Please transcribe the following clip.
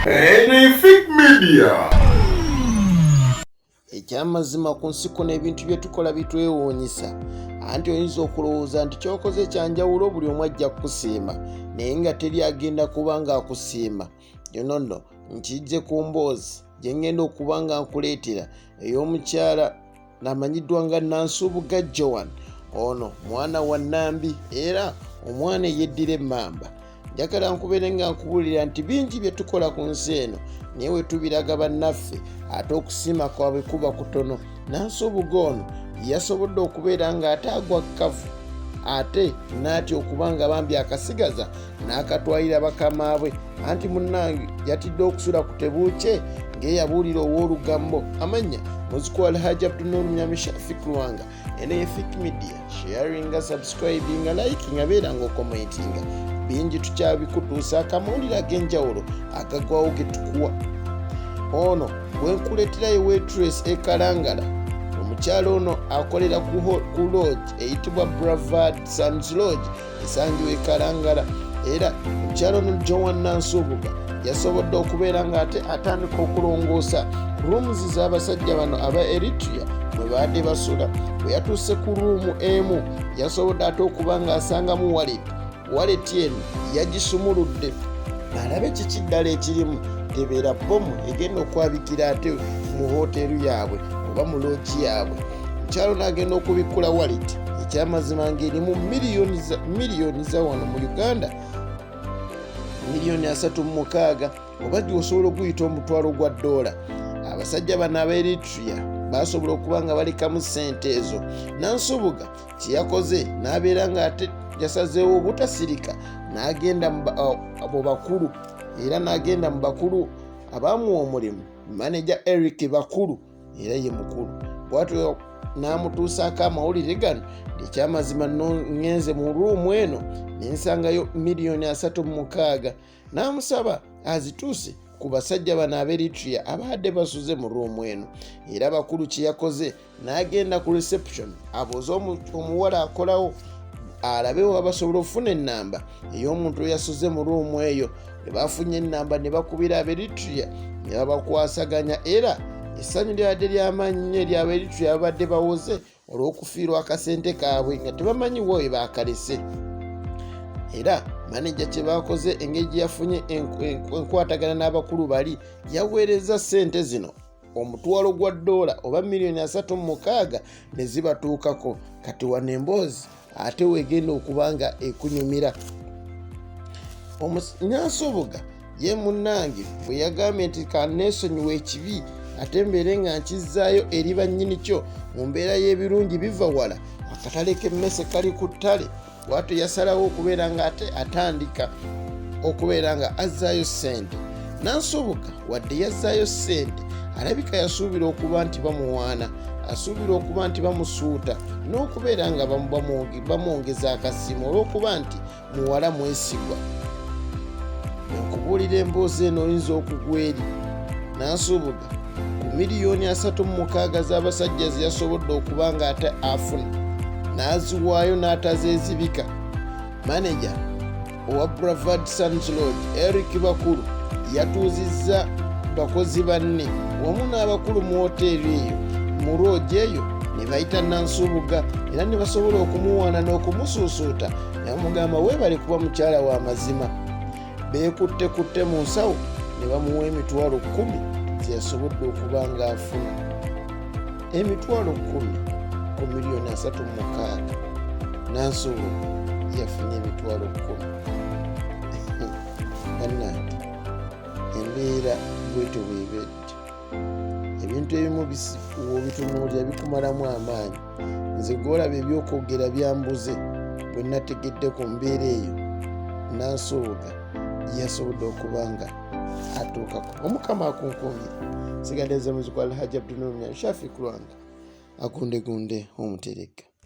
Epic Media. Ekyamazima ku nsi kuno ebintu bye tukola bitwewuunyisa anti oyinza okulowooza nti kyokoze kyanjawulo buli omu ajja kukusiima naye nga teri agenda kuba nga akusiima. Nno nkijje ku mboozi gye ngenda okuba nga nkuleetera ey'omukyala n'amanyiddwa nga Nansubuga Joan. Ono mwana wa Nambi era omwana eyeddira emmamba. Njagala nkubeere nga nkubuulira nti bingi bye tukola ku nsi eno naye we tubiraga bannaffe ate okusiima kwabwe kuba kutono. Nansubuga ono yasobodde okubeera nga ate agwa kkavu ate n'atya okuba nga bambi akasigaza n'akatwalira bakama bwe anti munnange yatidde okusula ku tebuukye ng'eyabuulira ow'olugambo amannya muzikwala Hajji Abdunnoor Shafiq Lwanga ene Epic Media. Sharinga, subscribinga, likinga, beera ng'okomentinga. Bingi tukyabikutuusa akamawulire ag'enjawulo agagwawo ge tukuwa. Ono bwenkuleeterayo waitress ekalangala omukyala ono akolera ku lodge eyitibwa Bravard Sons Lodge esangibwa ekalangala era omukyala ono Joan Nansubuga yasobodde okubeera nga ate atandika okulongoosa rooms z'abasajja bano aba Eritrea bwe baadde basula. Bwe yatuuse ku ruumu emu yasobodde ate okuba nga asangamu wallet eno yagisumuludde alabe kiki ddala ekirimu. Tebeera bomu egenda okwabikira ate mu hoteeri yaabwe oba mu loogi yaabwe. Omukyalo n'agenda okubikkula wallet ekyamazima ng'erimu miliyoni za wano mu Uganda miliyoni 36 oba gy'osobola okuyita omutwalo gwa $. Abasajja bano aba Eritrea basobola okuba nga balekamu ssente ezo. Nansubuga kyeyakoze n'abeera nga ate yasazeewo obutasirika n'agenda abo bakulu era n'agenda mu bakulu abaamuwa omulimu. Manager Eric Bakulu era ye mukulu bwatyo n'amutuusaako amawulire gano. Ekyamazima ngenze mu ruumu eno nensangayo miliyoni 36 n'amusaba azituuse ku basajja bano ab'Eritrea abadde basuze mu ruumu eno. Era bakulu kye yakoze n'agenda ku reception abuuze omuwala akolawo alabewo abasobola okufuna ennamba ey'omuntu eyasuze mu ruumu eyo. Bwe bafunye ennamba ne bakubira ab'Eritrea ne babakwasaganya era essanyu lyabadde ly'amaanyi nnyo eri ab'Eritrea babadde bawoze olw'okufiirwa akasente kaabwe nga tebamanyi wa we baakalese. Era maneja kye baakoze engeri gye yafunye enkwatagana n'abakulu bali yaweereza ssente zino omutwalo gwa $, oba miliyoni 36 ne zibatuukako. Kati wano emboozi ate weegenda okuba nga ekunyumira. Nansubuga ye munnange bwe yagambye nti kaneesonyiwa ekibi ate mbeere nga nkizzaayo eri bannyini kyo mu mbeera y'ebirungi biva wala akatale k'emmese kali ku ttale. Bw'atyo yasalawo okubeera nga ate atandika okubeera nga azzaayo ssente. Nansubuga wadde yazzaayo ssente alabika yasuubira okuba nti bamuwaana, asuubira okuba nti bamusuuta n'okubeera nga bamwongeza akasiimo olw'okuba nti muwala mwesigwa. Nkubuulira emboozi eno oyinza okugwa eri. Nansubuga ku miliyoni 36 z'abasajja ze yasobodde okuba nga ate afuna n'aziwaayo n'atazeezibika. Manager owa Bravard Sons Lodge Eric Bakulu yatuuzizza bakozi banne wamu n'abakulu mu hoteeri eyo mu loogi eyo ne bayita Nansubuga era ne basobola okumuwaana n'okumusuusuuta ne bamugamba weebale kuba mukyala wa mazima. Beekutte mu nsawo ne bamuwa emitwalo 10 ze yasobodde okuba nga afuna. Emitwalo 10 ku miliyoni 36 Nansubuga yafunye emitwalo 10. Bannange embeera bwetyo bwebedde. Ebintu ebimu w'obitunuulira bikumalamu amaanyi. Nze gw'olaba ebyokwogera byambuze bwe nategedde ku mbeera eyo Nansubuga yasobodde okuba nga atuukako. Omukama akunkumye. Sigadde nze muzikwala Hajji Abdunnoor Shafiq Lwanga agundegunde omutereka.